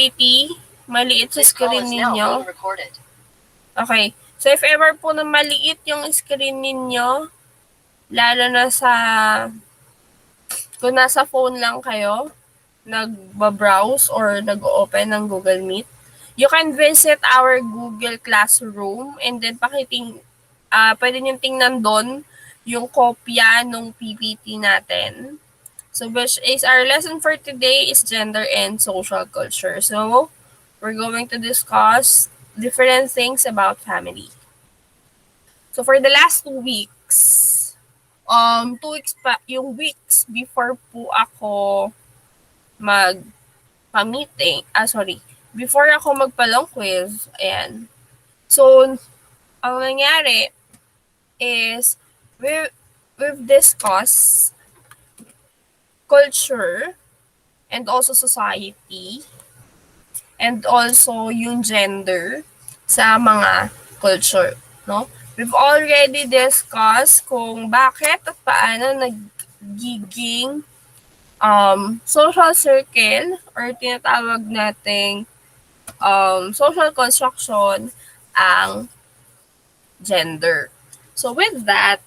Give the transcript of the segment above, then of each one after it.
pretty, maliit sa screen ninyo. Okay. So, if ever po na maliit yung screen ninyo, lalo na sa, kung nasa phone lang kayo, nagbabrowse or nag-open ng Google Meet, you can visit our Google Classroom and then pwede nyo tingnan doon yung kopya ng PPT natin. So, which is our lesson for today is gender and social culture. So, we're going to discuss different things about family. So, for the last 2 weeks, 2 weeks pa, yung weeks before po ako mag-meeting, before ako magpa-long quiz, ayan. So, ang nangyari is, we've discussed culture and also society and also yung gender sa mga culture, no? We've already discussed kung bakit at paano nagiging social circle or tinatawag nating social construction ang gender. So with that,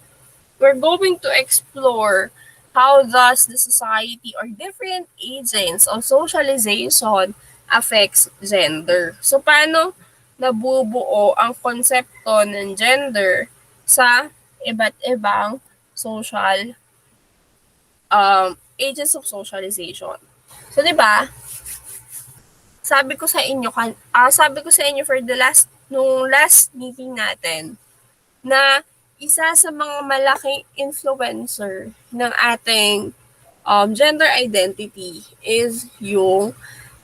we're going to explore how thus the society or different agents of socialization affects gender. So paano nabubuo ang konsepto ng gender sa iba't ibang social agents of socialization. So 'di ba? Sabi ko sa inyo for the last meeting natin na isa sa mga malaking influencer ng ating gender identity is yung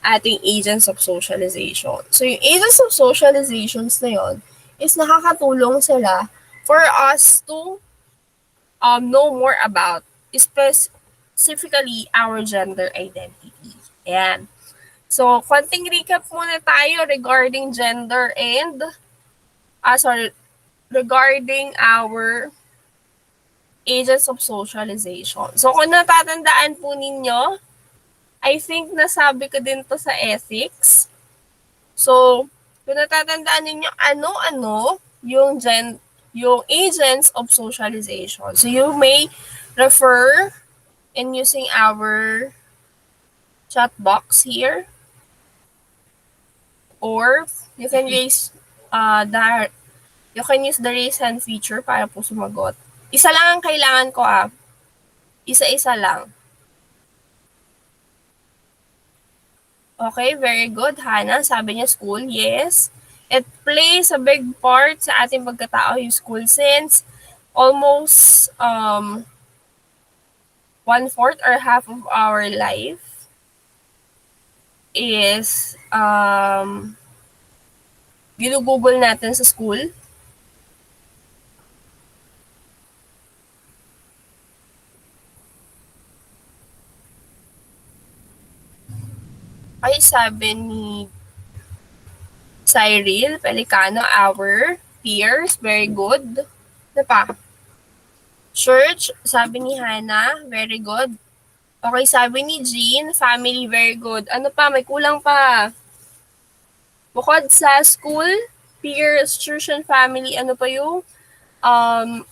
ating agents of socialization. So, yung agents of socializations na yun is nakakatulong sila for us to know more about specifically our gender identity. Ayan. So, konting recap muna tayo regarding gender and regarding our agents of socialization. So, kung natatandaan po ninyo, I think nasabi ko din to sa ethics. So, kung natatandaan ninyo, ano-ano yung agents of socialization. So, you may refer in using our chat box here, or you can use the raise hand feature para po sumagot. Isa lang ang kailangan ko Isa-isa lang. Okay, very good, Hannah. Sabi niya school, yes. It plays a big part sa ating pagkatao yung school since almost 1/4 or half of our life is ginugugol natin sa school. Ay, sabi ni Cyril Pelicano, our peers, very good. Ano pa? Church, sabi ni Hannah, very good. Okay, sabi ni Jean, family, very good. Ano pa? May kulang pa. Bukod sa school, peers, church, and family, ano pa yung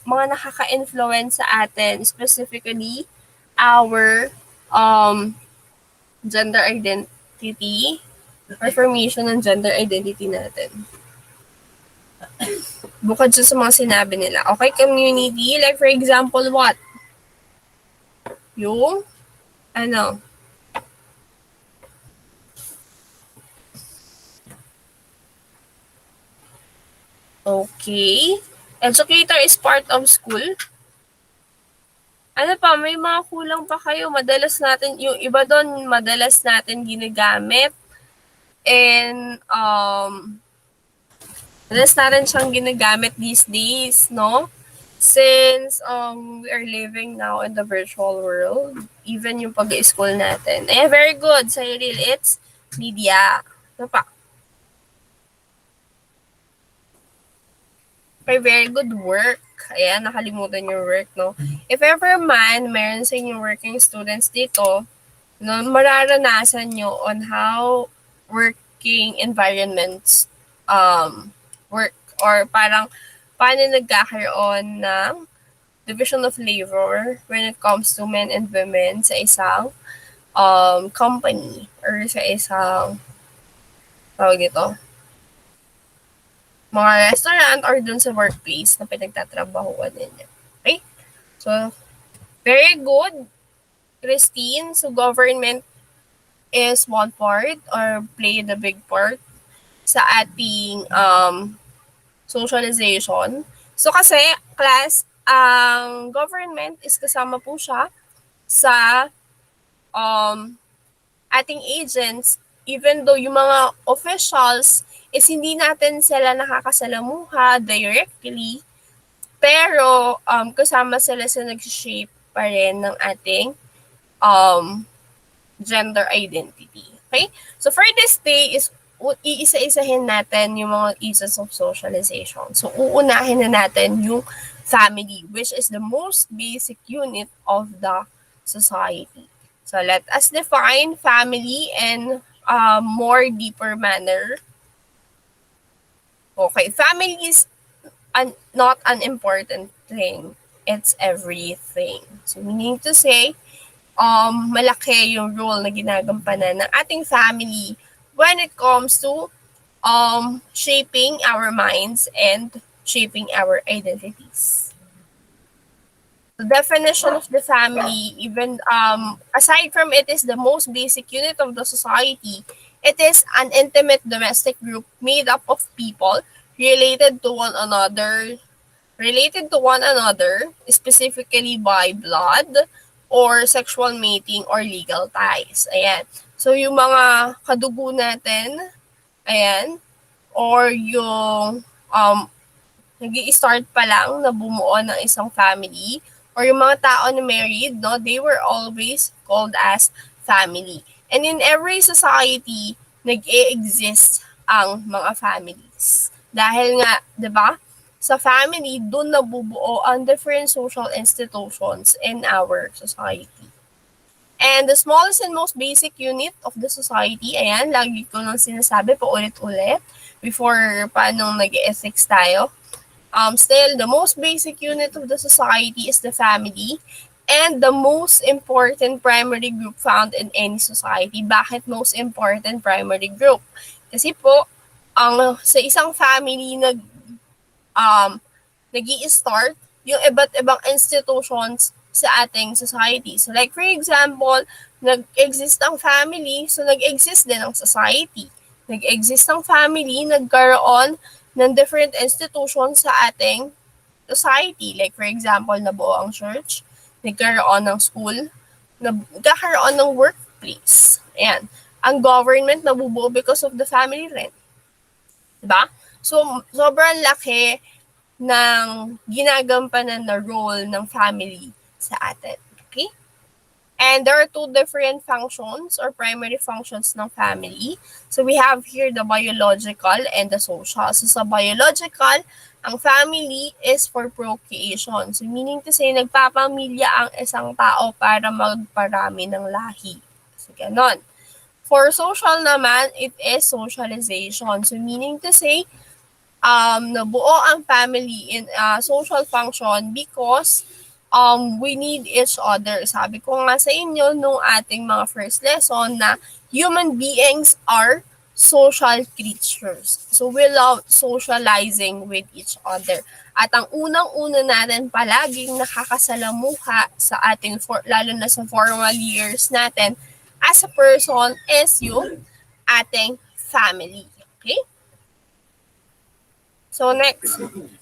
mga nakaka-influence sa atin, specifically our gender identity, or formation ng gender identity natin. Bukod sa mga sinabi nila. Okay, community, like for example, what? Yung, Okay. Educator is part of school. Ano pa, may mga kulang pa kayo. Yung iba doon, madalas natin ginagamit. And, madalas natin siyang ginagamit these days, no? Since we are living now in the virtual world, even yung pag-i-school natin. Very good, Cyril. It's media. Ano pa? Okay, very good work. Ayan, nakalimutan yung work, no? If ever man, meron sa inyong working students dito, no, mararanasan nyo on how working environments work, or parang paano nagkakaroon ng division of labor when it comes to men and women sa isang company or sa isang tawag dito, mga restaurant or dun sa workplace na pinagtatrabahuan ninyo. Okay? So, very good, Christine. So, government is one part or played a big part sa ating socialization. So, kasi, class, ang government is kasama po siya sa ating agents, even though yung mga officials is hindi natin sila nakakasalamuha directly, pero kasama sila sa nag-shape pa rin ng ating gender identity. Okay? So for this day is iisa-isahin natin yung mga issues of socialization. So uunahin na natin yung family, which is the most basic unit of the society. So let us define family in a more deeper manner. Okay, family is not an important thing. It's everything. So meaning to say, malaki yung role na ginagampanan ng ating family when it comes to shaping our minds and shaping our identities. The definition of the family, even aside from it is the most basic unit of the society, it is an intimate domestic group made up of people related to one another, specifically by blood or sexual mating or legal ties. Ayan. So, yung mga kadugo natin, ayan, or yung nag-i-start pa lang na bumuo ng isang family, or yung mga tao na married, no, they were always called as family. And in every society, nag-e-exist ang mga families. Dahil nga, di ba, sa family, doon nabubuo ang different social institutions in our society. And the smallest and most basic unit of the society, ayan, lagi ko nang sinasabi pa ulit-ulit before paano nag-ethics tayo. Still, the most basic unit of the society is the family and the most important primary group found in any society. Bakit most important primary group? Kasi po, sa isang family nag-i-start yung iba't ibang institutions sa ating society. So like for example, nag-exist ang family, so nag-exist din ang society. Nag-exist ang family, nagkaroon ng different institutions sa ating society. Like for example, nabuo ang church, nagkaroon ng school, nagkakaroon ng workplace. Ayan. Ang government nabubuo because of the family rin. Diba? So, sobrang laki ng ginagampanan na role ng family sa atin. Okay? And there are two different functions or primary functions ng family. So we have here the biological and the social. So sa biological, ang family is for procreation. So meaning to say, nagpapamilya ang isang tao para magparami ng lahi. So ganon. For social naman, it is socialization. So meaning to say, nabuo ang family in social function because we need each other. Sabi ko nga sa inyo nung ating mga first lesson na human beings are social creatures. So we love socializing with each other. At ang unang-una natin palaging nakakasalamuha sa ating, lalo na sa formal years natin as a person is yung ating family. Okay? So next,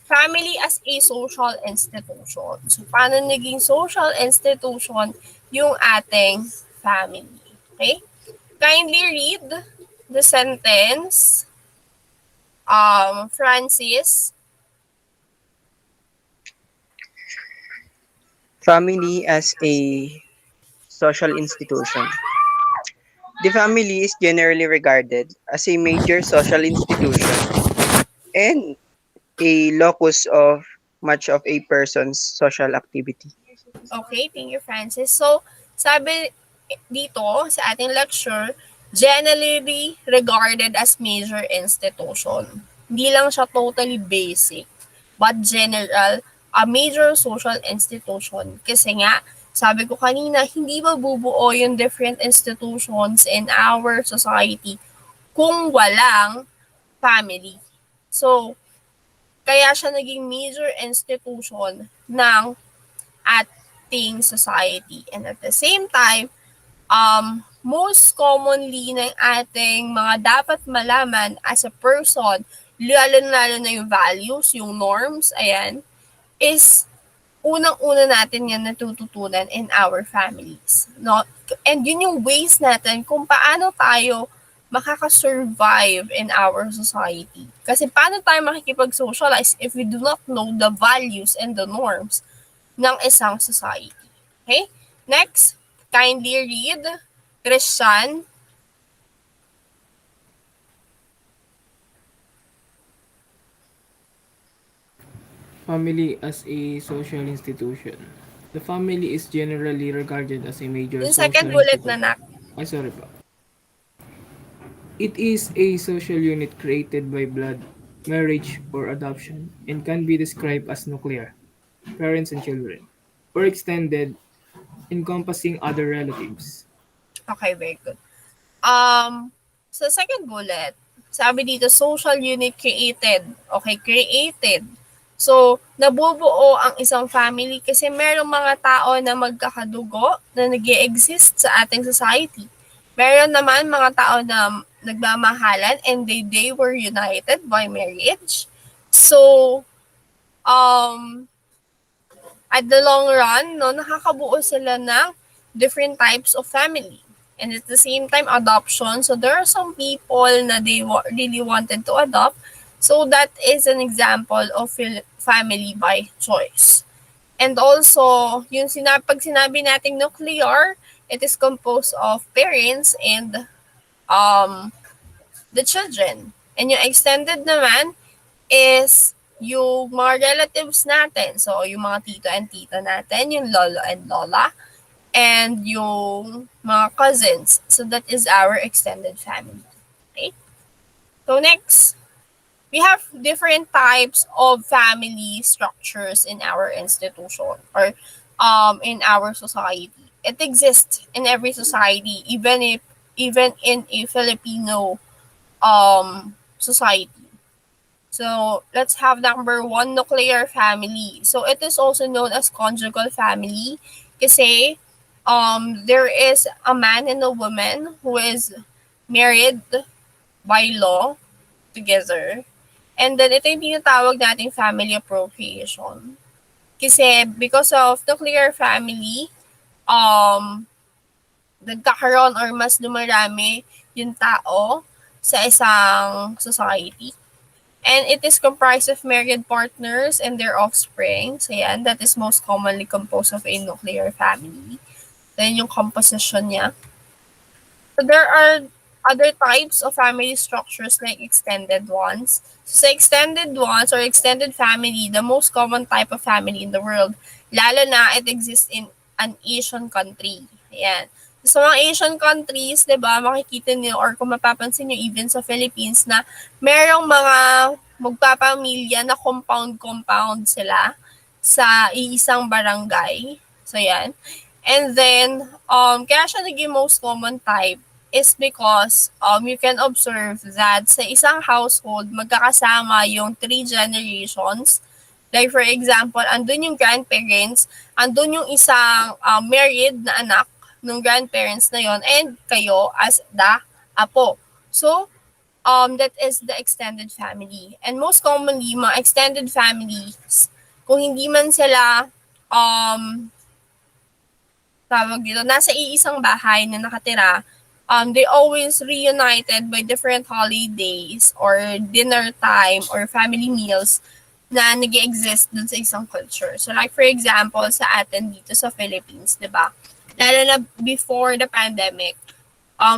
family as a social institution. So paano naging social institution yung ating family? Okay? Kindly read the sentence, Francis. Family as a social institution. The family is generally regarded as a major social institution and a locus of much of a person's social activity. Okay, thank you, Francis. So, sabi dito sa ating lecture, generally regarded as major institution. Hindi lang siya totally basic, but general, a major social institution. Kasi nga, sabi ko kanina, hindi mabubuo yung different institutions in our society kung walang family. So, kaya siya naging major institution ng ating society. And at the same time, most commonly ng ating mga dapat malaman as a person, lalo-lalo na yung values, yung norms, ayan, is unang-una natin yan natututunan in our families. No? And yun yung ways natin kung paano tayo makaka-survive in our society. Kasi paano tayo makikipag-socialize if we do not know the values and the norms ng isang society. Okay? Next, kindly read Christian. Family as a social institution. The family is generally regarded as a major Yung second social bullet na institution. nak. Ay, sorry pa. It is a social unit created by blood, marriage, or adoption and can be described as nuclear, parents and children, or extended, encompassing other relatives. Okay, very good. Sa second bullet, sabi dito, social unit created. Okay, created. So, nabubuo ang isang family kasi merong mga tao na magkakadugo na nag exist sa ating society. Meron naman mga tao na nagmamahalan and they were united by marriage. So, um, at the long run, no, nakakabuo sila ng different types of family. And at the same time, adoption. So there are some people na they really wanted to adopt. So that is an example of family by choice. And also, yung pag sinabi nating nuclear, it is composed of parents and um, the children. And yung extended naman is yung mga relatives natin. So, yung mga tito and tita natin, yung lolo and lola, and yung mga cousins. So, that is our extended family. Okay? So, next, we have different types of family structures in our institution or in our society. It exists in every society, even in a Filipino society. So let's have number one, nuclear family. So it is also known as conjugal family kasi there is a man and a woman who is married by law together. And then ito yung tinatawag nating family appropriation. Kasi because of nuclear family, um, nagkakaroon or mas dumarami yung tao sa isang society. And it is comprised of married partners and their offspring. So yan, that is most commonly composed of a nuclear family. Then yung composition niya. So there are other types of family structures like extended ones. So sa extended ones or extended family, the most common type of family in the world, lalo na it exists in an Asian country. Ayan. So, sa mga Asian countries, di ba, makikita niyo or kung mapapansin niyo even sa Philippines na merong mga magpapamilya na compound-compound sila sa iisang barangay. So, yan. And then, kaya siya naging most common type is because you can observe that sa isang household, magkakasama yung 3 generations. Like for example, andun yung grandparents, andun yung isang married na anak ng grandparents na yon and kayo as the apo. So, that is the extended family. And most commonly, mga extended families, kung hindi man sila tawag dito, nasa iisang bahay na nakatira, they always reunited by different holidays or dinner time or family meals na nag exist dun sa isang culture. So like for example, sa atin dito sa Philippines, di ba? Lalo na before the pandemic,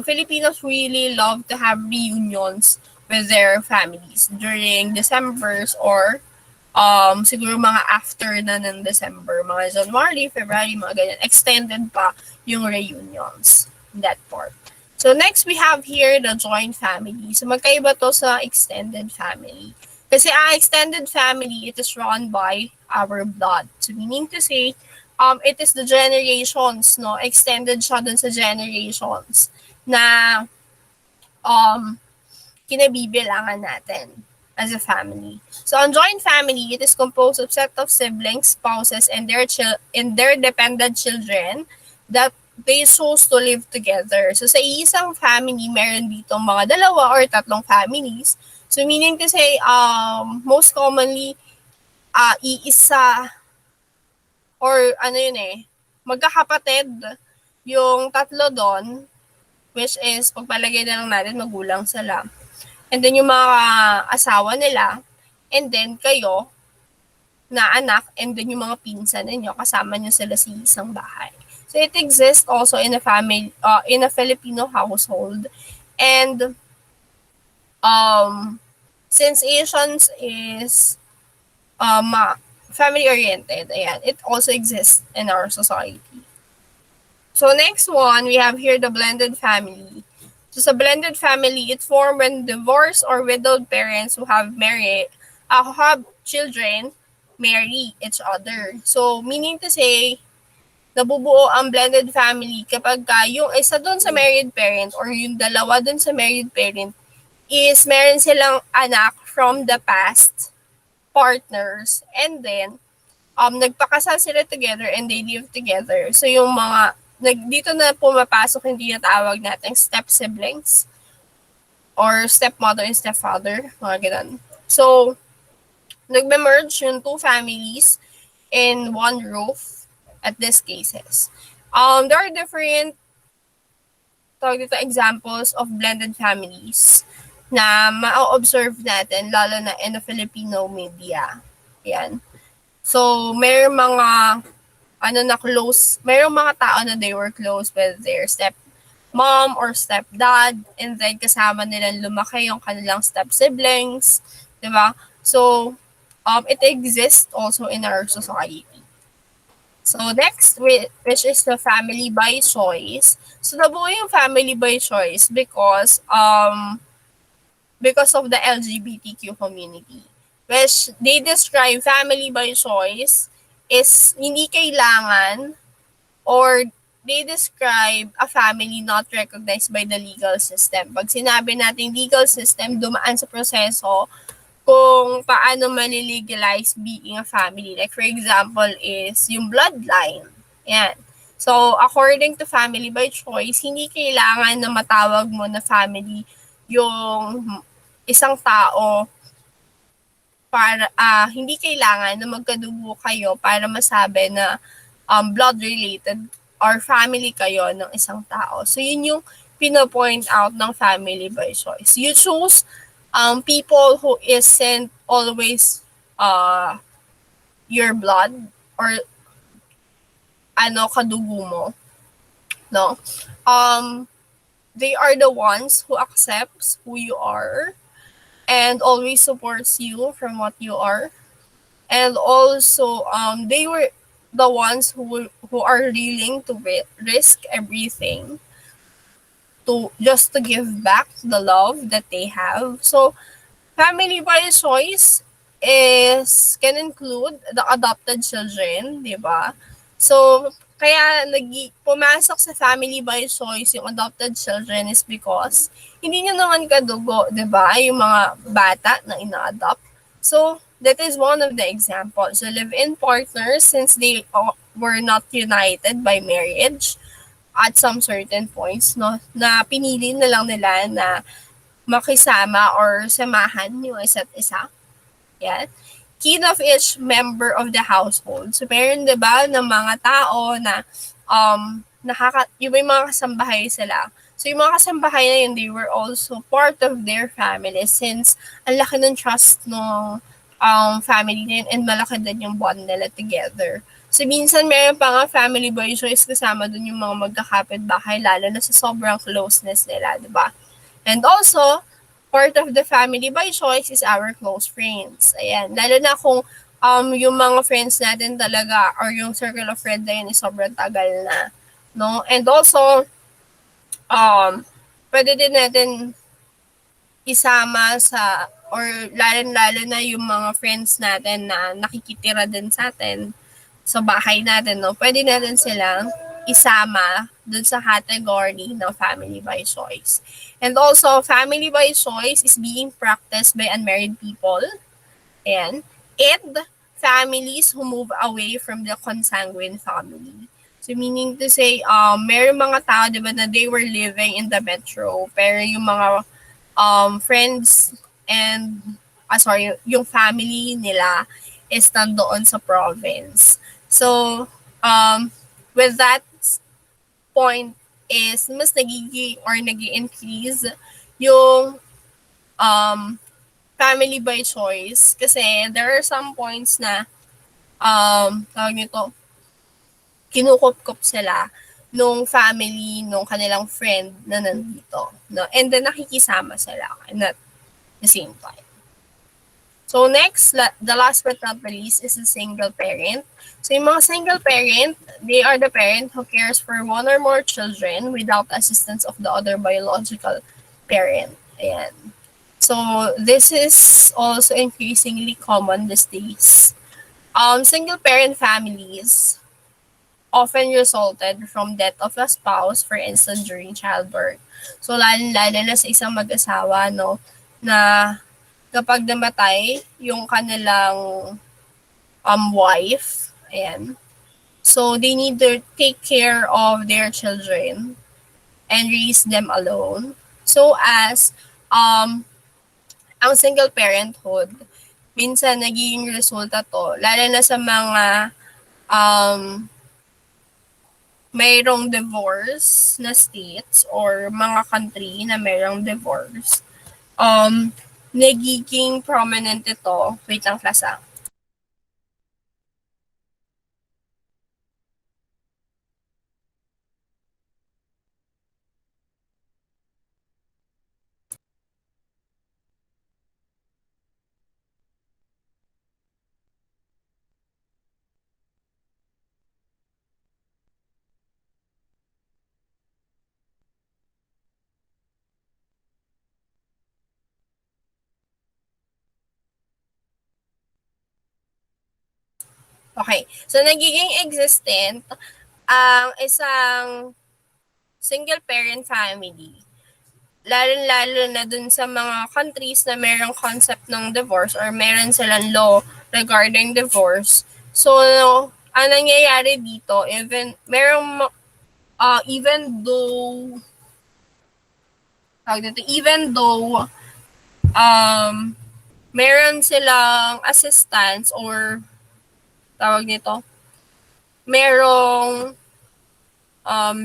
Filipinos really love to have reunions with their families during Decembers or siguro mga after na ng December, mga January, February, mga ganyan. Extended pa yung reunions in that part. So next we have here the joint family. So magkaiba to sa extended family. Kasi ang extended family, it is run by our blood. So meaning to say, it is the generations, no? Extended siya dun sa generations na um, kinabibilangan natin as a family. So, on joint family, it is composed of set of siblings, spouses, and their dependent children that they chose to live together. So, sa isang family, meron dito mga dalawa or tatlong families. So, meaning to say, most commonly, iisa or ano yun eh, magkakapatid yung tatlo doon, which is, pagpalagay na lang natin, magulang sila. And then yung mga asawa nila, and then kayo na anak, and then yung mga pinsan ninyo, kasama nyo sila sa isang bahay. So it exists also in a family, in a Filipino household. And um, since Asians is family oriented, ayan, it also exists in our society. So next one, we have here the blended family. So sa blended family, it formed when divorced or widowed parents who have children marry each other. So meaning to say, nabubuo ang blended family kapag yung isa doon sa married parent or yung dalawa doon sa married parent is meron silang anak from the past partners, and then nagpakasal sila together and they live together. So yung mga dito na pumapasok yung tinatawag nating step siblings or stepmother and stepfather, mga ganun. So, nagme-merge yung two families in one roof at these cases. There are different examples of blended families na ma-observe natin lalo na in the Filipino media. Yan. So, may mga mayroong mga tao na they were close with their step mom or stepdad, and then kasama nilang lumaki yung kanilang step siblings, di ba? So, it exists also in our society. So, next, which is the family by choice. So, nabuo yung family by choice because of the LGBTQ community, which they describe family by choice is hindi kailangan, or they describe a family not recognized by the legal system. Pag sinabi natin legal system, dumaan sa proseso kung paano malilegalize being a family. Like for example is yung bloodline. Yan. So, according to family by choice, hindi kailangan na matawag mo na family yung isang tao para hindi kailangan na magkadugo kayo para masabi na blood related or family kayo ng isang tao. So yun yung pino-point out ng family by choice. You choose people who isn't always your blood or kadugo mo, no? They are the ones who accepts who you are and always supports you from what you are. And also, they were the ones who are willing to risk everything to just to give back the love that they have. So, family by choice can include the adopted children, di ba? So, kaya pumasok sa family by choice yung adopted children is because hindi nyo naman kadugo, di ba? Yung mga bata na ina-adopt. So, that is one of the examples. So, live-in partners, since they were not united by marriage at some certain points, no, na pinili na lang nila na makisama or samahan yung isa't isa. Yan. Keen of each member of the household. So, meron diba ng mga tao na yung may mga kasambahay sila. So, yung mga kasambahay na yun, they were also part of their family since ang laki ng trust ng family na yun and malaki din yung bond nila together. So, minsan meron pa nga family by choice kasama dun yung mga magkakapit-bahay lalo na sa sobrang closeness nila, diba? And also, part of the family by choice is our close friends. Ayan. Lalo na kung yung mga friends natin talaga or yung circle of friends na yun is sobrang tagal na. No? And also, pwede din natin isama sa or lalo-lalo na yung mga friends natin na nakikitira din sa atin sa bahay natin, no? Pwede natin silang isama dun sa category ng family by choice. And also, family by choice is being practiced by unmarried people. Ayan. And families who move away from the consanguine family. So meaning to say, meron mga tao, di ba, na they were living in the metro, pero yung mga friends and, sorry, yung family nila is nandoon sa province. So, with that point is mas nagiging or nag-increase yung um, family by choice kasi there are some points na tawag nito, kinukup-kup sila nung family nung kanilang friend na nandito. No? And then nakikisama sila at the same time. So next, the last but not the least is a single parent. So yung mga single parent, they are the parent who cares for one or more children without assistance of the other biological parent. Ayan. So this is also increasingly common these days. Single parent families often resulted from death of a spouse, for instance, during childbirth. So lalo na sa isang mag-asawa, no, na kapag namatay yung kanilang wife, ayan, so they need to take care of their children and raise them alone. So as ang single parenthood, minsan nagiging resulta to, lalo na sa mga um, mayroong divorce na states or mga country na mayroong divorce, nagiging prominent ito. Wait lang, class ah. Okay. So, nagiging existent ang isang single-parent family. Lalo-lalo na dun sa mga countries na mayroong concept ng divorce or meron silang law regarding divorce. So, ang nangyayari dito, even though, even though, meron silang assistance or tawag nito, merong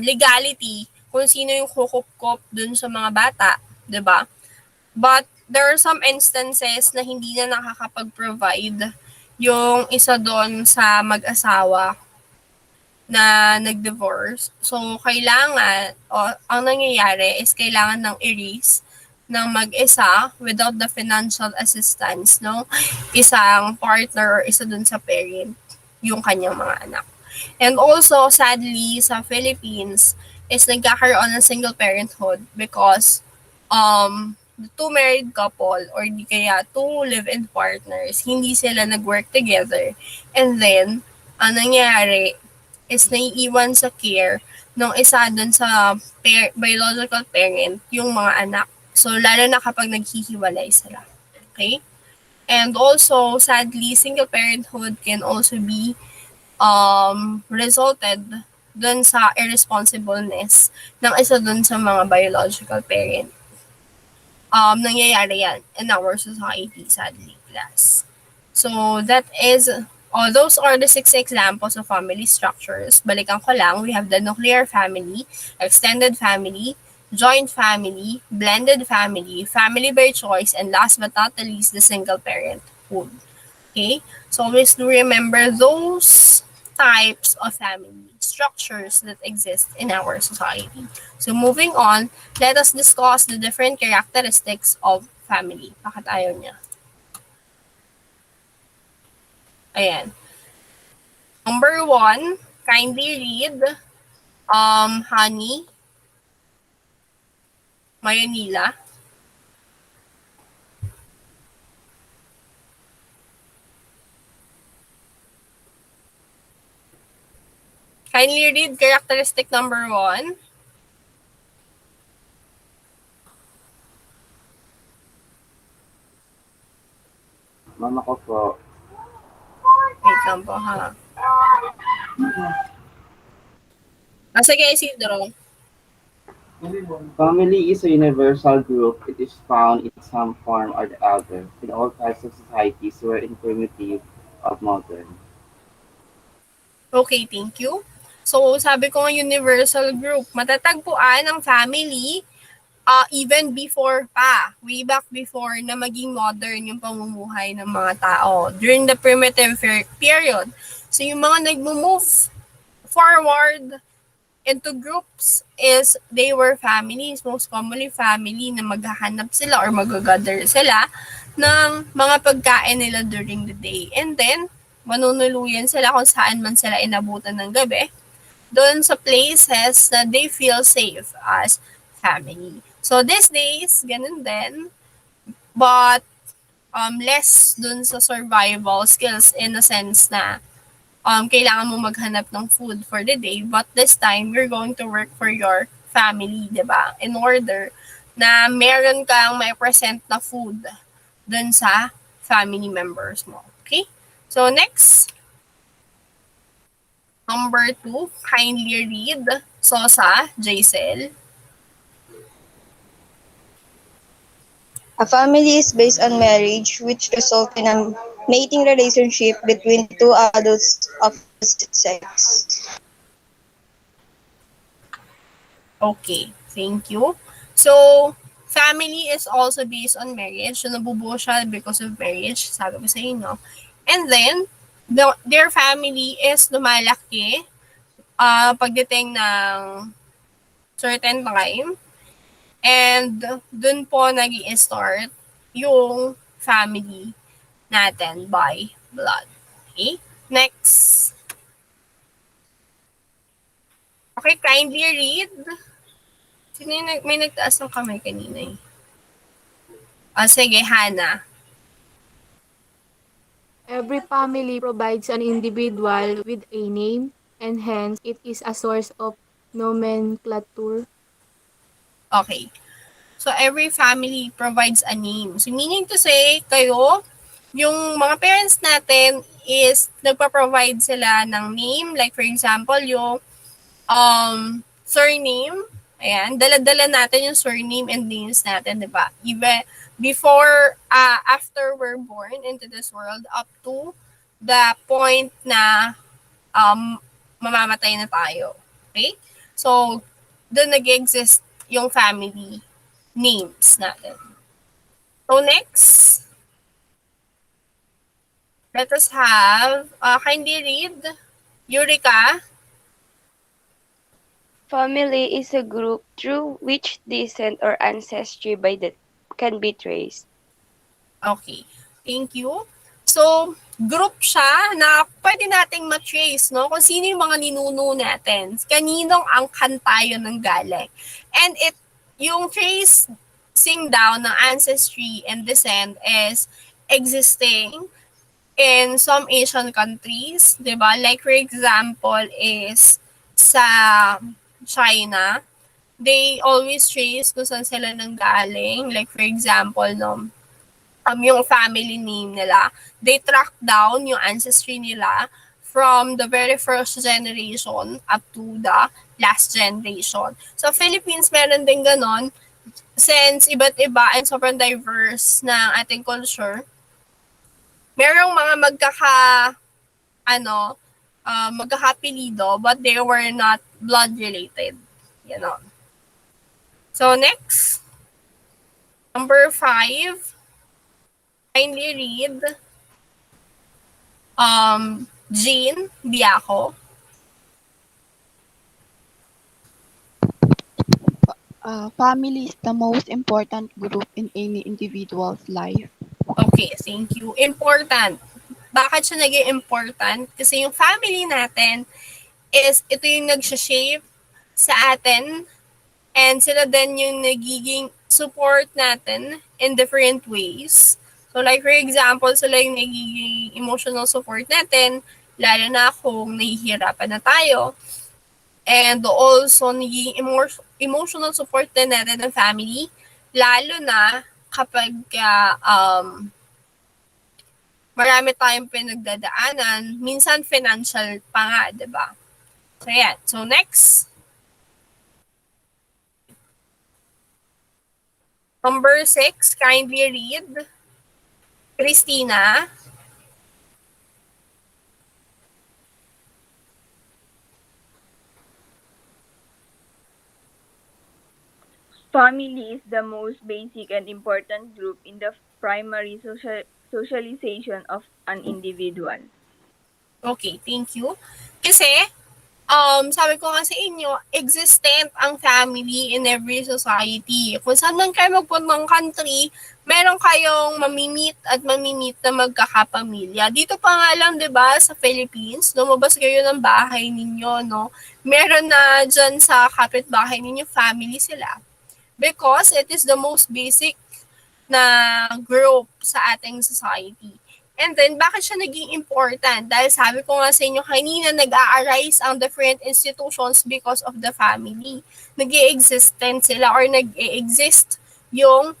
legality kung sino yung kukup-kup dun sa mga bata, 'di ba? But there are some instances na hindi na nakakapag-provide yung isa doon sa mag-asawa na nag-divorce. So, kailangan, ang nangyayari is kailangan ng erase ng mag-isa without the financial assistance, no? Isang partner or isa dun sa parent, yung kanyang mga anak. And also, sadly, sa Philippines, is nagkakaroon ng single parenthood because the two married couple or di kaya two live-in partners, hindi sila nag-work together. And then, ang nangyayari is naiiwan sa care ng isa dun sa biological parent yung mga anak. So, lalo na kapag naghihiwalay sila. Okay? And also, sadly, single parenthood can also be resulted dun sa irresponsibleness ng isa dun sa mga biological parent. Nangyayari yan in our society, sadly, class. So, those are the 6 examples of family structures. Balikan ko lang, we have the nuclear family, extended family, joint family, blended family, family by choice, and last but not the least, the single parenthood. Okay? So, always do remember those types of family structures that exist in our society. So, moving on, let us discuss the different characteristics of family. Bakit ayaw niya? Ayan. Number 1, kindly read, Honey. Maynila. Kindly read characteristic number 1. Mama ko po, Wait lang po ha. Sige, Isidro. family is a universal group. It is found in some form or the other in all types of societies wherein primitive of modern. Okay, thank you. So, sabi ko nga universal group. Matatagpuan ang family even before pa, way back before na maging modern yung pamumuhay ng mga tao during the primitive period. So, yung mga nag-move forward into groups is they were families, most commonly family na maghahanap sila or magagather sila ng mga pagkain nila during the day. And then, manunuluyan sila kung saan man sila inabutan ng gabi doon sa places na they feel safe as family. So, these days, ganun din. But, less dun sa survival skills in a sense na kailangan mo maghanap ng food for the day. But this time, you're going to work for your family, di ba? In order na meron kang may present na food dun sa family members mo. Okay? So, next, number 2, kindly read Sosa, Jaisel. A family is based on marriage, which results in a mating relationship between two adults of opposite sex. Okay, thank you. So, family is also based on marriage. So, nabubuo siya because of marriage, sabi ko sa inyo. And then, their family is lumalaki pagdating ng certain time. And dun po nag-i-start yung family natin by blood. Okay? Next. Okay, kindly read. Sino yung may nagtaas ng kamay kanina eh? Sige, Hana. Every family provides an individual with a name, and hence it is a source of nomenclature. Okay. So, every family provides a name. So, meaning to say, kayo, yung mga parents natin is nagpa-provide sila ng name. Like, for example, yung surname. Ayan, dala-dala natin yung surname and names natin, di ba? Even before, after we're born into this world, up to the point na mamamatay na tayo. Okay? So, doon nag-exist yung family names natin. So, next, let us have, kindly read, Eureka. Family is a group through which descent or ancestry can be traced. Okay. Thank you. So, group siya na pwede nating ma-trace, no? Kung sino yung mga ninuno natin. Kaninong angkan tayo ng galing. And yung tracing down ng ancestry and descent is existing in some Asian countries, di ba? Like, for example, is sa China, they always trace kung saan sila nang galing. Like, for example, no, yung family name nila, they track down yung ancestry nila from the very first generation up to the last generation. So, Philippines, meron din ganon. Since iba't iba and sobrang diverse ng ating culture, merong mga magkakapilido, but they were not blood related. You know. So, next, number 5, kindly read Jean Biaco. Family is the most important group in any individual's life. Okay, thank you. Important. Bakit siya naging important? Kasi yung family natin is ito yung nag-shape sa atin And sila din yung nagiging support natin in different ways. So like for example, sila yung nagiging emotional support natin, lalo na kung nahihirapan na tayo. And also, naging emotional support din natin ng family, lalo na kapag marami tayong pinagdadaanan, minsan financial pa nga, di ba? So, yan. So, next. Number 6, kindly read. Christina. Family is the most basic and important group in the primary socialization of an individual. Okay, thank you. Kasi, sabi ko nga sa inyo, existent ang family in every society. Kung saan man kayo magpuntang country, meron kayong mamimit at mamimit na magkakapamilya. Dito pa nga lang, di ba, sa Philippines, lumabas kayo ng bahay ninyo, no? Meron na dyan sa kapitbahay ninyo, family sila. Because it is the most basic na group sa ating society. And then, bakit siya naging important? Dahil sabi ko nga sa inyo kanina, nag-a-arise ang different institutions because of the family. Nag-i-existent sila or nag-i-exist yung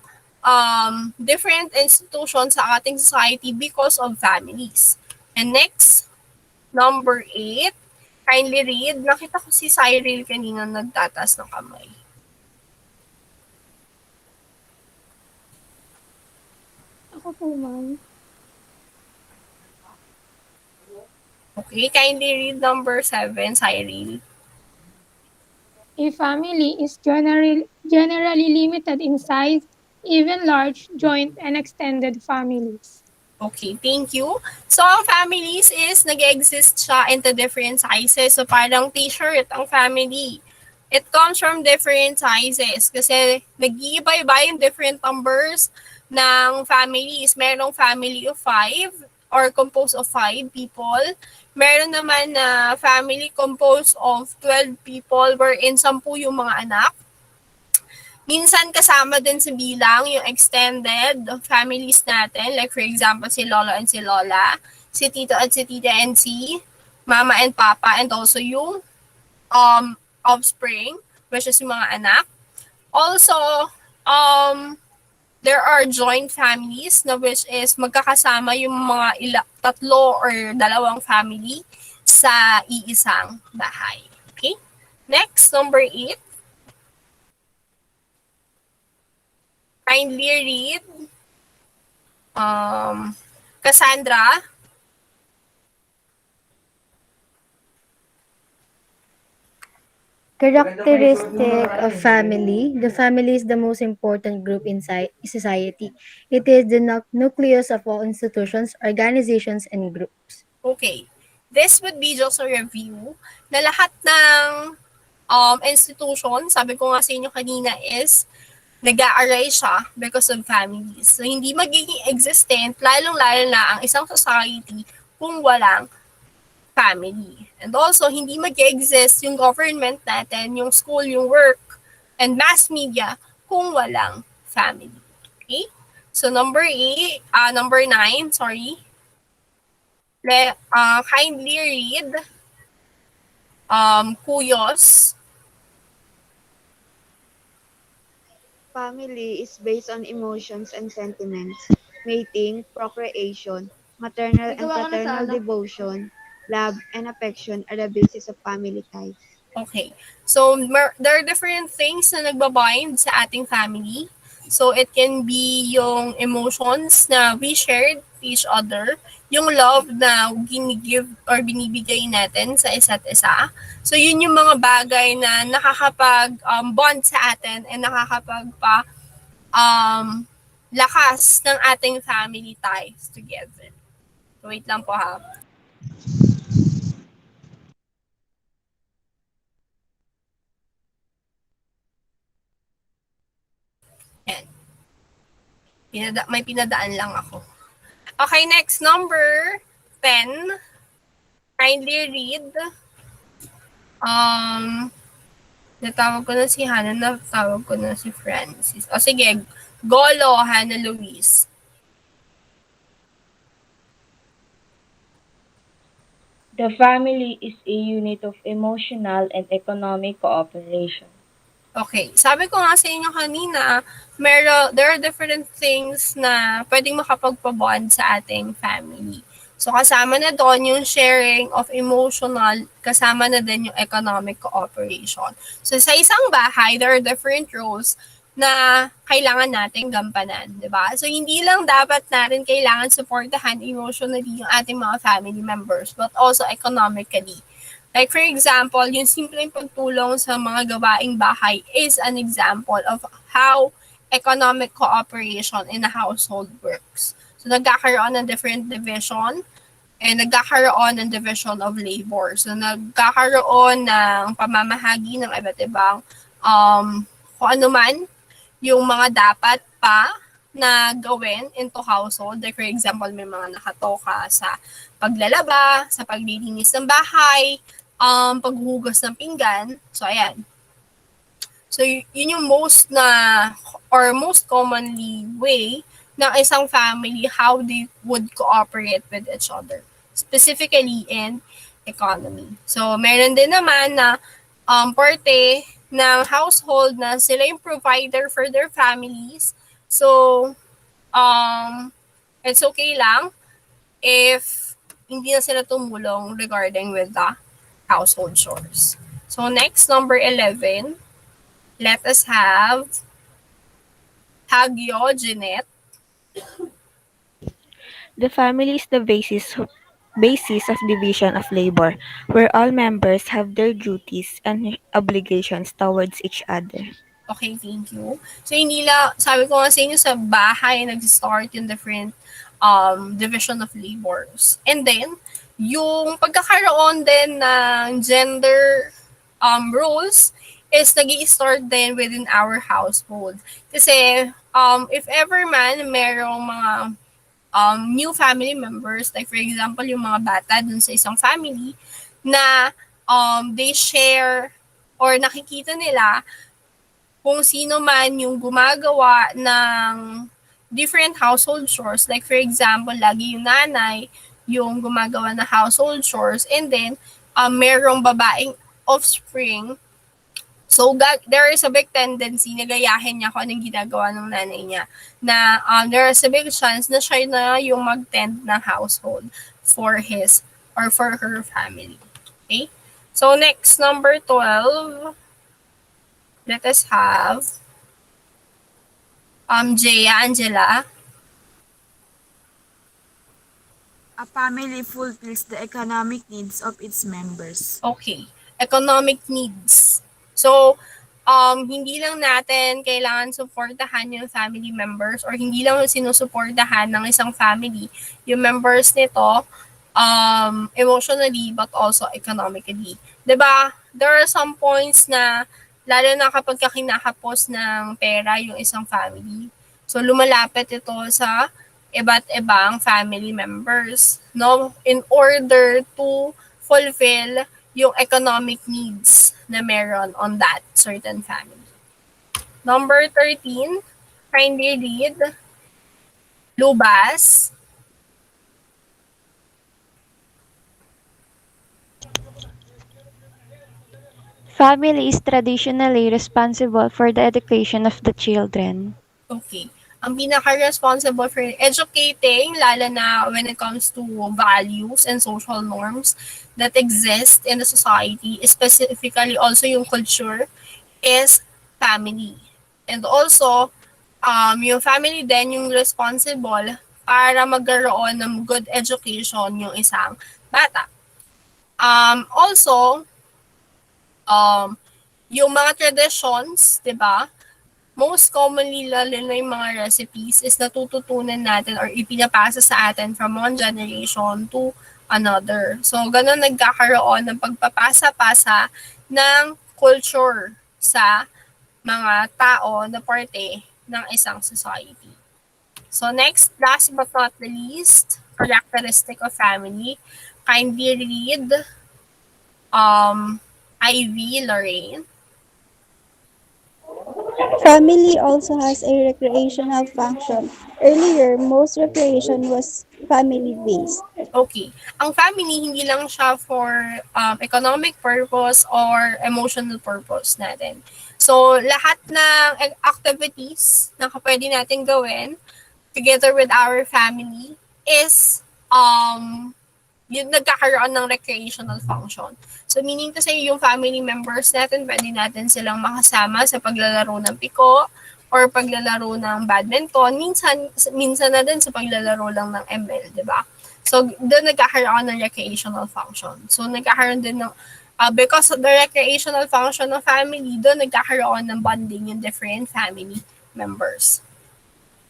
different institutions sa ating society because of families. And next, number 8, kindly read. Nakita ko si Cyril kanina nagtatas ng kamay. Ako po, ma'am. Okay, kindly read number 7, Cyril. A family is generally limited in size, even large, joint, and extended families. Okay, thank you. So, ang families is nag-exist siya into different sizes. So, parang t-shirt ang family. It comes from different sizes kasi nag-iiba-iba yung different numbers ng families. Merong family of 5 or composed of 5 people. Meron naman na family composed of 12 people wherein 10 yung mga anak. Minsan kasama din sa bilang yung extended families natin. Like for example, si Lolo and si Lola, si Tito at si Tita and si Mama and Papa, and also yung offspring, which is yung mga anak. Also, there are joint families na which is magkakasama yung mga tatlo or dalawang family sa iisang bahay. Okay? Next, number 8. Kindly read. Cassandra. Characteristic of family. The family is the most important group in society. It is the nucleus of all institutions, organizations, and groups. Okay. This would be just a review na lahat ng institution, sabi ko nga sa inyo kanina, is nag-a-arise siya because of families. So, hindi magiging existent, lalong-lalo na ang isang society kung walang family. And also, hindi mag-exist yung government natin, yung school, yung work, and mass media kung walang family. Okay? So, number 9, sorry. Kindly read Kuyos. Family is based on emotions and sentiments. Mating, procreation, maternal and paternal devotion, love, and affection are the basis of family ties. Okay. So, there are different things na nagbabind sa ating family. So, it can be yung emotions na we shared to each other, yung love na ginigive or binibigay natin sa isa't isa. So, yun yung mga bagay na nakakapag-bond sa atin and lakas ng ating family ties together. So, wait lang po ha. Yan. May pinadaan lang ako. Okay, next, number 10. Kindly read Natawag ko na si Hannah, natawag ko na si Francis. O sige, Golo, Hannah Luis. The family is a unit of emotional and economic cooperation. Okay. Sabi ko nga sa inyo kanina, there are different things na pwedeng makapagpabond sa ating family. So, kasama na doon yung sharing of emotional, kasama na din yung economic cooperation. So, sa isang bahay, there are different roles na kailangan nating gampanan, di ba? So, hindi lang dapat natin kailangan supportahan emotionally yung ating mga family members, but also economically. Like for example, yung simpleng pagtulong sa mga gawaing bahay is an example of how economic cooperation in a household works. So nagkakaroon ng different division and nagkakaroon ng division of labor. So nagkakaroon ng pamamahagi ng iba't ibang kung ano man yung mga dapat pa na gawin into household. Like for example, may mga nakatoka sa paglalaba, sa paglilinis ng bahay, paghuhugas ng pinggan. So, ayan. So, yun yung most na, or most commonly way ng isang family how they would cooperate with each other. Specifically in economy. So, meron din naman na parte ng household na sila yung provider for their families. So, it's okay lang if hindi na sila tumulong regarding with the household chores. So next, number 11, let us have Hagyo Jeanette. The family is the basis of division of labor, where all members have their duties and obligations towards each other. Okay, thank you. So, hindi lang, sabi ko nga sa inyo, sa bahay, nag-start yung different division of labors. And then, yung pagkakaroon din ng gender roles is nag start din within our household. Kasi, if ever man, merong mga new family members, like for example, yung mga bata dun sa isang family, na they share or nakikita nila kung sino man yung gumagawa ng different household chores. Like for example, lagi yung nanay yung gumagawa ng household chores and then merong babaeng offspring. So, there is a big tendency na gayahin niya kung anong ginagawa ng nanay niya. Na there is a big chance na siya na yung mag-tend ng household for his or for her family. Okay? So, next, number 12. Let us have Jaya Angela. A family fulfills the economic needs of its members. Okay. Economic needs. So, hindi lang natin kailangan suportahan yung family members or hindi lang sinusuportahan ng isang family yung members nito emotionally but also economically. 'Di ba? There are some points na lalo na kapag kinakapos ng pera yung isang family. So, lumalapit ito sa iba't ibang family members, no? In order to fulfill yung economic needs na meron on that certain family. Number 13, kindly read Lubas. Family is traditionally responsible for the education of the children. Okay. Ang pinaka-responsible for educating, lalo na when it comes to values and social norms that exist in the society, specifically also yung culture, is family. And also, yung family din yung responsible para magkaroon ng good education yung isang bata. Also, yung mga traditions, di ba? Most commonly, lalo na yung mga recipes, is natututunan natin or ipinapasa sa atin from one generation to another. So, ganun nagkakaroon ng pagpapasa-pasa ng culture sa mga tao na parte ng isang society. So, next, last but not the least, characteristic of family. Kindly read Ivy Lorraine. Family also has a recreational function. Earlier, most recreation was family-based. Okay. Ang family, hindi lang siya for economic purpose or emotional purpose natin. So, lahat ng activities na pwede natin gawin together with our family is yung nagkakaroon ng recreational function. So, meaning to say, yung family members natin, pwede natin silang makasama sa paglalaro ng piko or paglalaro ng badminton. Minsan na din sa paglalaro lang ng ML, di ba? So, doon nagkakaroon ng recreational function. So, nagkakaroon din ng, because of the recreational function ng family, doon nagkakaroon ng bonding yung different family members.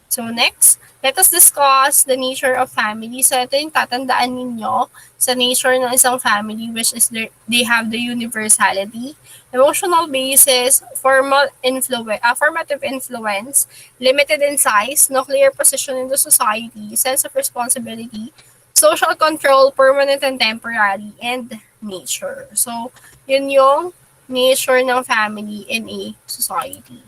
So next, let us discuss the nature of family. So ito yung tatandaan ninyo sa nature ng isang family, which is they have the universality, emotional basis, formative influence, limited in size, no clear position in the society, sense of responsibility, social control, permanent and temporary, and nature. So yun yung nature ng family in a society.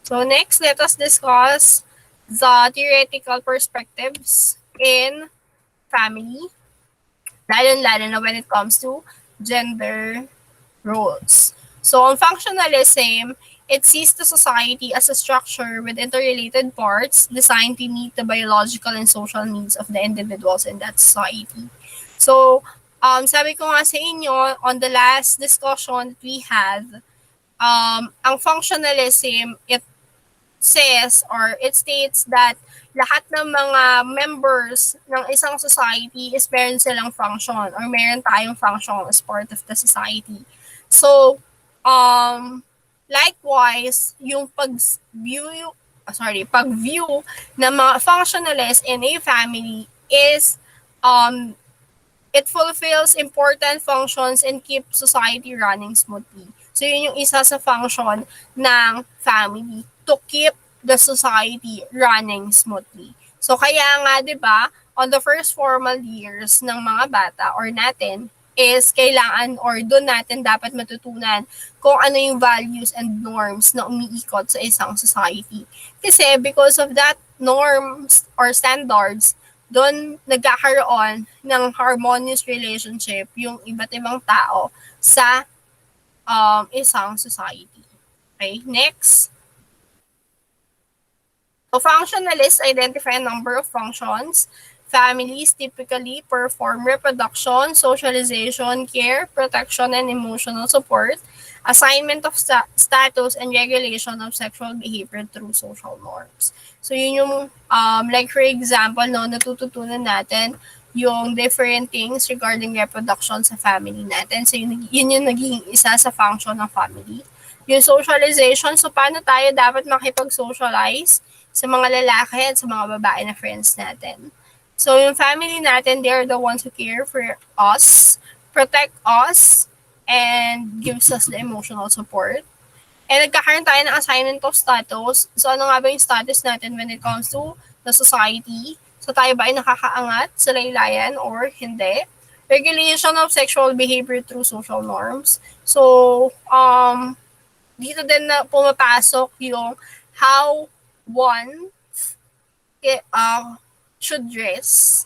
So next, let us discuss the theoretical perspectives in family, lalo-lalo na when it comes to gender roles. So on functionalism, it sees the society as a structure with interrelated parts designed to meet the biological and social needs of the individuals in that society. So, sabi ko nga sa inyo, on the last discussion that we had, ang functionalism, it says or it states that lahat ng mga members ng isang society is meron silang function or meron tayong function as part of the society. So, likewise, yung pag-view ng mga functionalists in a family is um, it fulfills important functions and keeps society running smoothly. So, yun yung isa sa function ng family, to keep the society running smoothly. So, kaya nga, di ba, on the first formal years ng mga bata or natin, is kailangan or doon natin dapat matutunan kung ano yung values and norms na umiikot sa isang society. Kasi because of that norms or standards, doon nagkakaroon ng harmonious relationship yung iba't ibang tao sa isang society. Okay, next. So functionalists identify a number of functions. Families typically perform reproduction, socialization, care, protection, and emotional support, assignment of status, and regulation of sexual behavior through social norms. So yun yung, like for example, no, natututunan natin yung different things regarding reproduction sa family natin. So yun yung naging isa sa function ng family. Yung socialization, so paano tayo dapat makipag-socialize sa mga lalaki at sa mga babae na friends natin. So, yung family natin, they're the ones who care for us, protect us, and gives us the emotional support. And nagkakaroon tayo ng assignment of status. So, ano nga ba yung status natin when it comes to the society? So, tayo ba ay nakakaangat sa laylayan or hindi? Regulation of sexual behavior through social norms. So, dito din na pumapasok yung how one should dress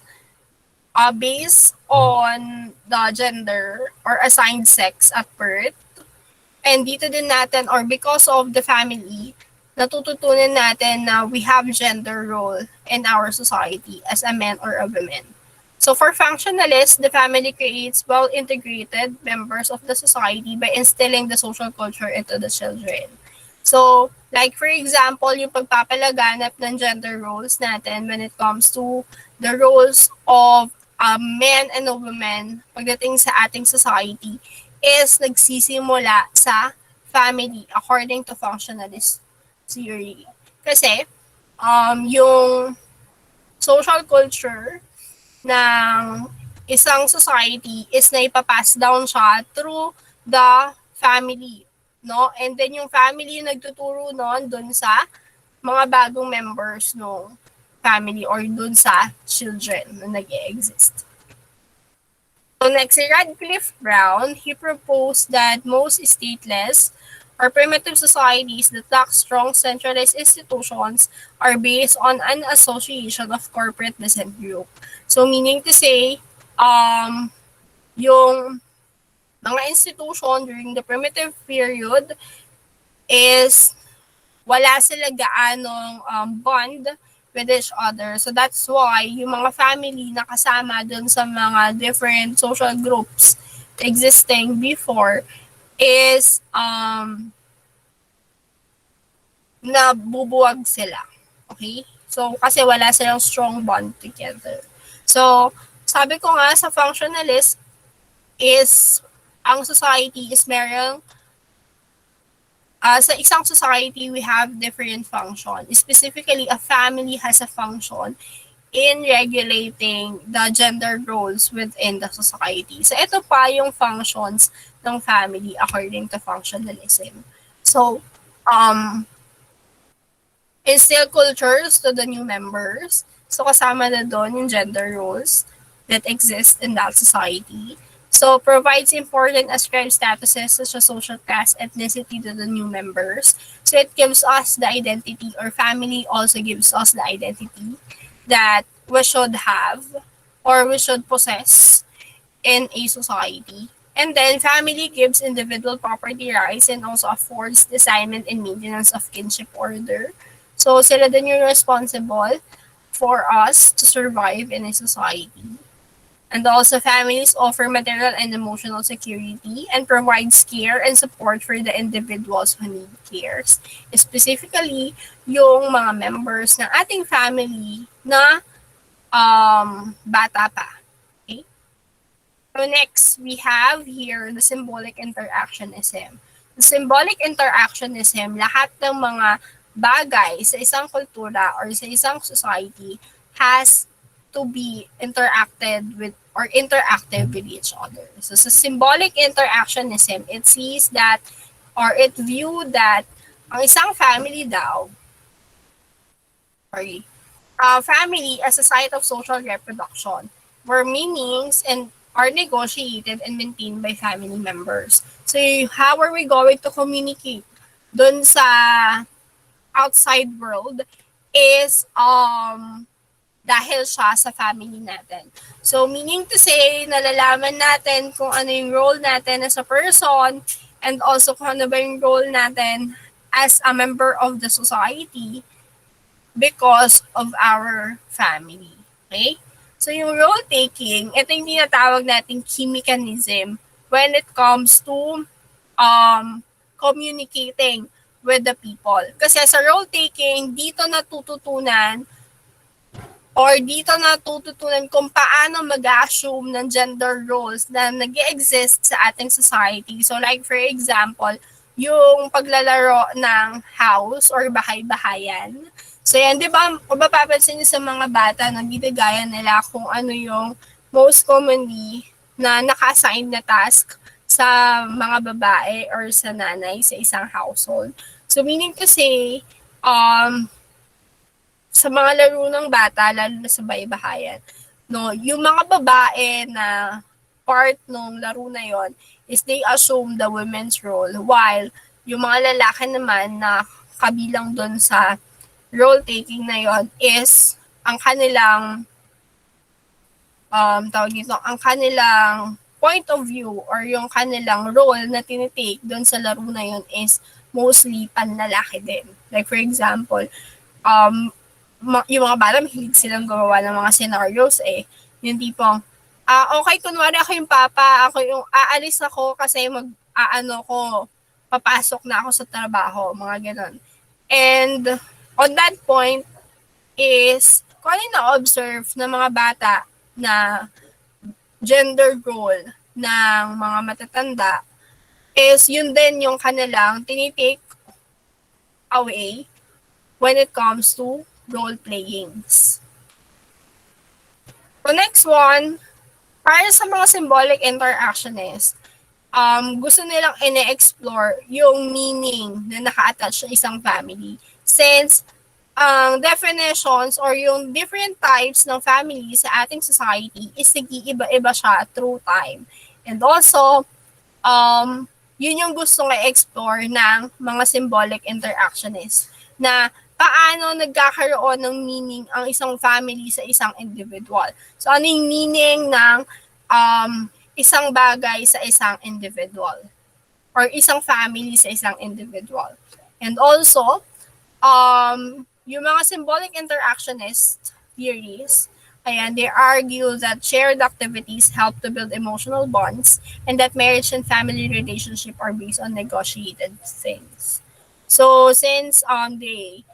based on the gender or assigned sex at birth. And dito din natin, or because of the family, natututunan natin na we have gender role in our society as a man or a woman. So for functionalists, the family creates well-integrated members of the society by instilling the social culture into the children. So, like for example, yung pagpapalaganap ng gender roles natin when it comes to the roles of a man and a woman pagdating sa ating society is nagsisimula sa family according to functionalist theory. Kasi, yung social culture ng isang society is naipapass down siya through the family, no? And then yung family yung nagtuturo nun dun sa mga bagong members no family or dun sa children na nag-e-exist. So next, si Radcliffe Brown, he proposed that most stateless or primitive societies that lack strong centralized institutions are based on an association of corporate descent group. So meaning to say, yung mga institution during the primitive period is wala sila gaanong bond with each other. So that's why yung mga family na kasama dun sa mga different social groups existing before is nabubuwag sila. Okay? So, kasi wala silang strong bond together. So, sabi ko nga sa functionalist is ang society is merong sa isang society, we have different function. Specifically, a family has a function in regulating the gender roles within the society. So, ito pa yung functions ng family according to functionalism. So, instill cultures to the new members. So, kasama na doon yung gender roles that exist in that society. So, provides important ascribed statuses such as social class, ethnicity to the new members. So, it gives us the identity, or family also gives us the identity that we should have or we should possess in a society. And then, family gives individual property rights and also affords the assignment and maintenance of kinship order. So, sila din yung responsible for us to survive in a society. And also, families offer material and emotional security and provides care and support for the individuals who need cares. Specifically, yung mga members ng ating family na bata pa. Okay? So next, we have here the symbolic interactionism. The symbolic interactionism, lahat ng mga bagay sa isang kultura or sa isang society has to be interacted with or interactive with each other. So sa symbolic interactionism, it sees that or it view that ang isang family daw, family as a site of social reproduction, where meanings and are negotiated and maintained by family members. So how are we going to communicate dun sa outside world is dahil siya sa family natin. So, meaning to say, nalalaman natin kung ano yung role natin as a person and also kung ano ba yung role natin as a member of the society because of our family. Okay? So, yung role-taking, ito yung tinatawag nating key mechanism when it comes to communicating with the people. Kasi sa role-taking, dito natututunan or dito natututunan kung paano mag-assume ng gender roles na nag-exist sa ating society. So like for example, yung paglalaro ng house or bahay-bahayan. So yan, di ba, kung mapapansin niyo sa mga bata, nagdidagayan nila kung ano yung most commonly na naka-assign na task sa mga babae or sa nanay sa isang household. So meaning to say, sa mga laro ng bata, lalo na sa baybahayan, no, yung mga babae na part ng laro na yon is they assume the women's role, while yung mga lalaki naman na kabilang doon sa role-taking na yon is ang kanilang tawag dito, ang kanilang point of view or yung kanilang role na tinitake doon sa laro na yon is mostly panlalaki din. Like for example, yung mga bata, mahilig silang gumawa ng mga scenarios eh. Yung tipong, okay, kunwari ako yung papa, ako yung aalis ako kasi papasok na ako sa trabaho, mga ganon. And on that point is, kung ano yung na-observe ng mga bata na gender role ng mga matatanda, is yun din yung kanilang tinitake away when it comes to role-playings. So next one, para sa mga symbolic interactionists, gusto nilang ine-explore yung meaning na naka-attach sa isang family. Since ang definitions or yung different types ng family sa ating society is nag-iiba-iba siya through time. And also, yun yung gustong i-explore ng mga symbolic interactionists na paano nagkakaroon ng meaning ang isang family sa isang individual. So, ano yung meaning ng isang bagay sa isang individual or isang family sa isang individual. And also, yung mga symbolic interactionist theories, ayan, they argue that shared activities help to build emotional bonds and that marriage and family relationship are based on negotiated things. So since they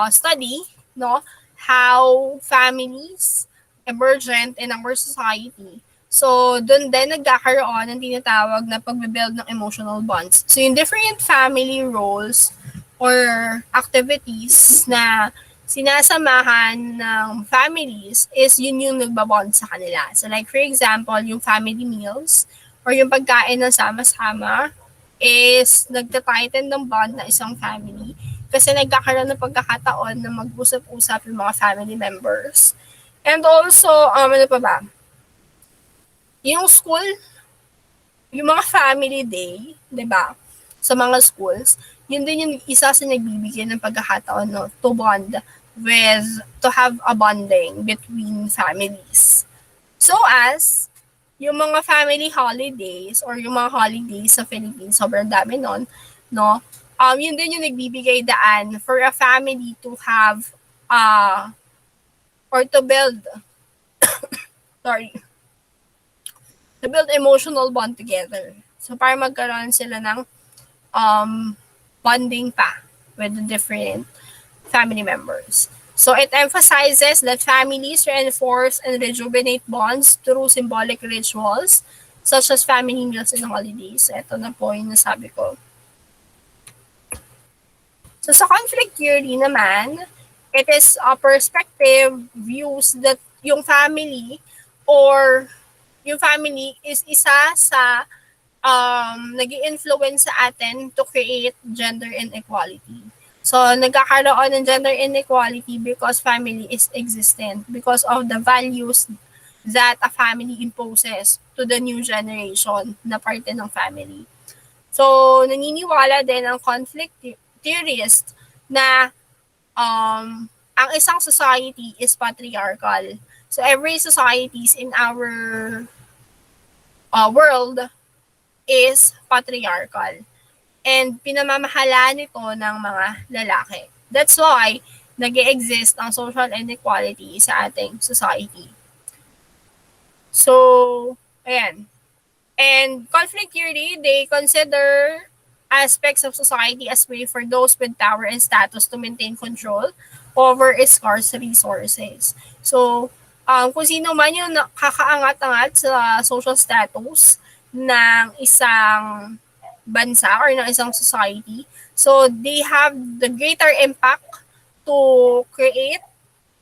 study no how families emergent in our society. So, doon din nagkakaroon ng tinatawag na pagbe-build ng emotional bonds. So, yung different family roles or activities na sinasamahan ng families is yun yung nagbabond sa kanila. So like for example, yung family meals or yung pagkain ng sama-sama is nagtatighten ng bond na isang family kasi nagkakaroon ng pagkakataon na mag-usap-usap yung mga family members. And also, ano pa ba? Yung school, yung mga family day, di ba? Sa mga schools, yun din yung isa sa nagbibigay ng pagkakataon no, to bond with, to have a bonding between families. So as, yung mga family holidays or yung mga holidays sa Philippines, sobrang dami nun, no? Yun din yung nagbibigay daan for a family to have, or to build, sorry, to build emotional bond together. So, para magkaroon sila ng bonding pa with the different family members. So it emphasizes that families reinforce and rejuvenate bonds through symbolic rituals such as family meals and holidays. Ito na po yung nasabi ko. So sa conflict theory naman, it is a perspective views that yung family or yung family is isa sa nag-i-influence sa atin to create gender inequality. So, nagkakaroon ng gender inequality because family is existent, because of the values that a family imposes to the new generation na parte ng family. So, naniniwala din ang conflict theorist na ang isang society is patriarchal. So, every societies in our world is patriarchal. And pinamamahalaan ito ng mga lalaki. That's why nag-exist ang social inequality sa ating society. So, ayan. And conflict theory, they consider aspects of society as way for those with power and status to maintain control over its scarce resources. So, kung sino man yung nakakaangat-angat sa social status ng isang bansa or ng isang society. So, they have the greater impact to create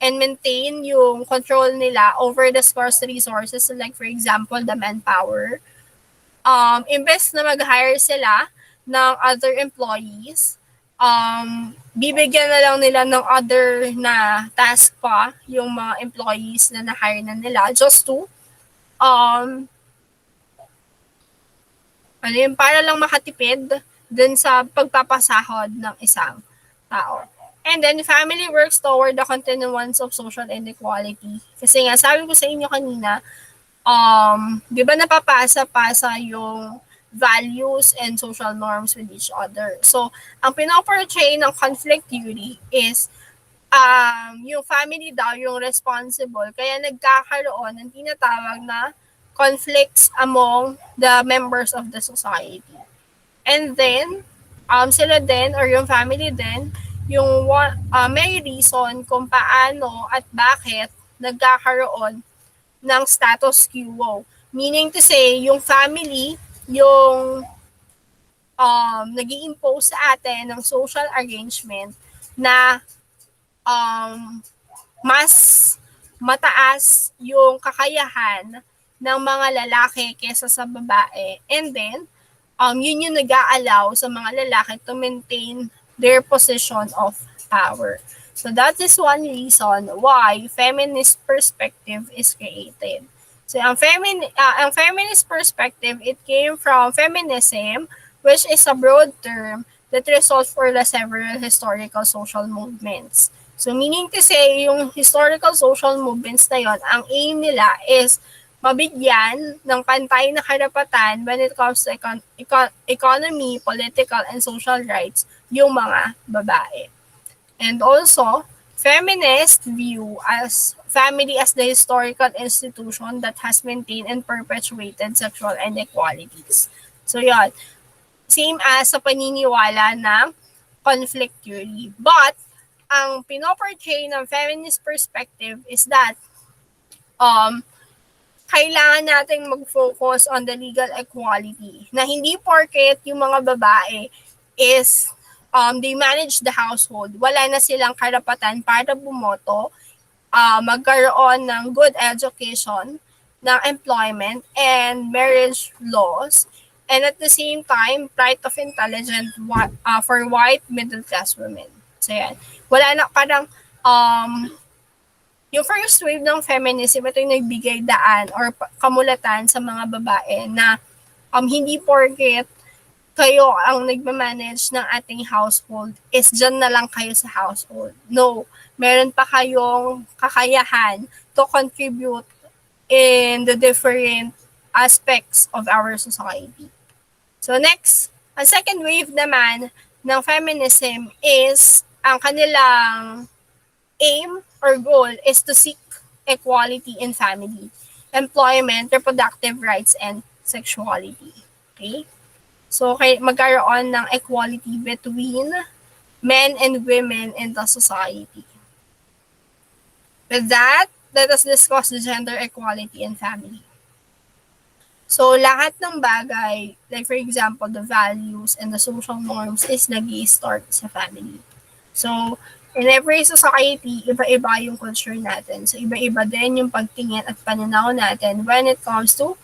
and maintain yung control nila over the scarce resources. So, like, for example, the manpower. Imbes na mag-hire sila ng other employees, bibigyan na lang nila ng other na task pa yung mga employees na na-hire na nila just to para lang makatipid dun sa pagpapasahod ng isang tao. And then, family works toward the continuance of social inequality. Kasi nga, sabi ko sa inyo kanina, di ba napapasa-pasa yung values and social norms with each other. So, ang pinoportray ng conflict theory is yung family daw yung responsible. Kaya nagkakaroon ng tinatawag na conflicts among the members of the society. And then, sila din or yung family din, yung may reason kung paano at bakit nagkakaroon ng status quo. Meaning to say, yung family, yung nag-i-impose sa atin ng social arrangement na mas mataas yung kakayahan ng mga lalaki kesa sa babae. And then, yun yung nag-aalaw sa mga lalaki to maintain their position of power. So that is one reason why feminist perspective is created. So, ang feminist perspective, it came from feminism, which is a broad term that results for the several historical social movements. So, meaning to say, yung historical social movements na yon, ang aim nila is mabigyan ng pantay na karapatan when it comes to economy, political, and social rights yung mga babae. And also, feminists view as family as the historical institution that has maintained and perpetuated sexual inequalities. So yun, same as sa paniniwala ng conflict theory. But, ang pinoportray ng feminist perspective is that um, kailangan nating mag-focus on the legal equality. Na hindi porket yung mga babae is they manage the household, wala na silang karapatan para bumoto, magkaroon ng good education, ng employment, and marriage laws, and at the same time, right of intelligence for white middle-class women. So, yan. Wala na, parang, yung first wave ng feminism, ito yung nagbigay daan or kamulatan sa mga babae na hindi porket kayo ang nagmamanage ng ating household is dyan na lang kayo sa household. No, meron pa kayong kakayahan to contribute in the different aspects of our society. So next, ang second wave naman ng feminism is ang kanilang aim or goal is to seek equality in family, employment, reproductive rights, and sexuality. Okay? So, magkaroon ng equality between men and women in the society. With that, let us discuss the gender equality in family. So, lahat ng bagay, like for example, the values and the social norms is nag-i-start sa family. So, in every society, iba-iba yung culture natin. So, iba-iba din yung pagtingin at pananaw natin when it comes to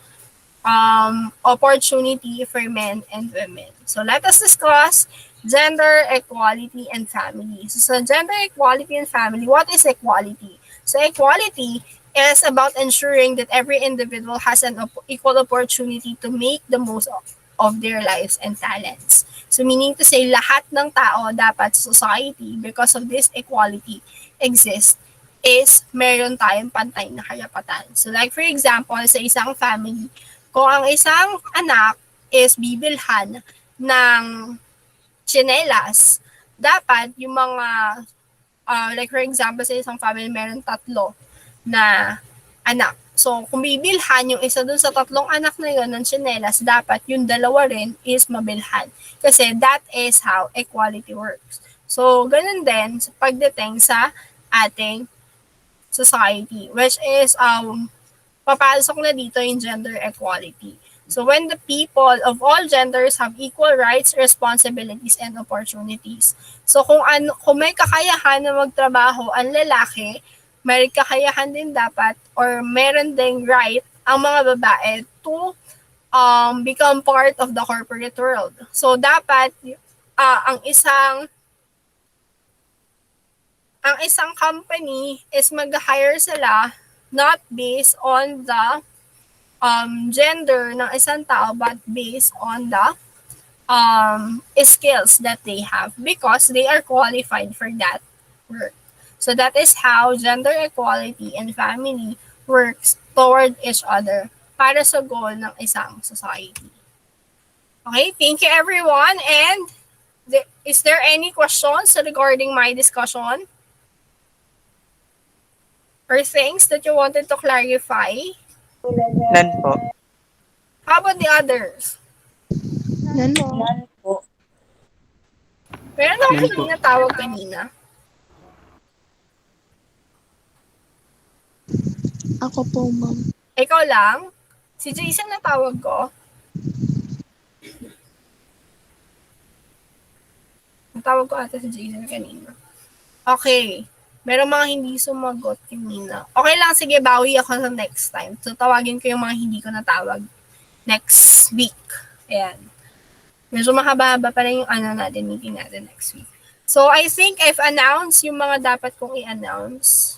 opportunity for men and women. So, let us discuss gender equality and family. So, sa gender equality and family, what is equality? So, equality is about ensuring that every individual has an equal opportunity to make the most of their lives and talents. So meaning to say, lahat ng tao dapat sa society, because of this equality exists, is meron tayong pantay na karapatan. So like for example, sa isang family, kung ang isang anak is bibilhan ng tsinelas, dapat yung mga, like for example, sa isang family, meron 3 na anak. So, kung bibilhan yung isa dun sa 3 anak na yun ng tsinelas, dapat yung 2 rin is mabilhan. Kasi that is how equality works. So, ganun din pagdating sa ating society, which is, papasok na dito yung gender equality. So, when the people of all genders have equal rights, responsibilities, and opportunities. So, kung may kakayahan na magtrabaho ang lalaki, may kakayahan din dapat or meron ding right ang mga babae to become part of the corporate world. So, dapat ang isang company is mag-hire sila not based on the gender ng isang tao but based on the skills that they have because they are qualified for that work. So that is how gender equality and family works toward each other para sa goal ng isang society. Okay, thank you everyone. And is there any questions regarding my discussion? Or things that you wanted to clarify? None po. How about the others? None po. Meron ako hindi natawag kanina. Ako po, ma'am. Ikaw lang? Si Jason natawag ko? Natawag ko ata si Jason kanina. Okay. Merong mga hindi sumagot kanina. Okay lang, sige, bawi ako sa next time. So, tawagin ko yung mga hindi ko natawag next week. Ayan. Medyo mahaba-haba pa rin yung meeting natin next week. So, I think I've announced yung mga dapat kong i-announce.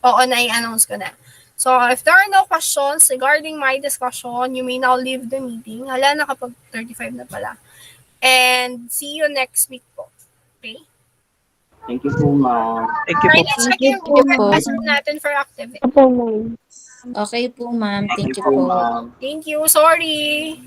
Oo, na-i-announce ko na. So, if there are no questions regarding my discussion, you may now leave the meeting. Hala, nakapag 35 na pala. And see you next week po. Okay? Thank you po, ma'am. Thank you po. Kindly check yung Thank you Google po. Classroom natin for activity. Opo, ma'am. Okay po, ma'am. Thank Thank you you po, po. ma'am. Thank you. Sorry.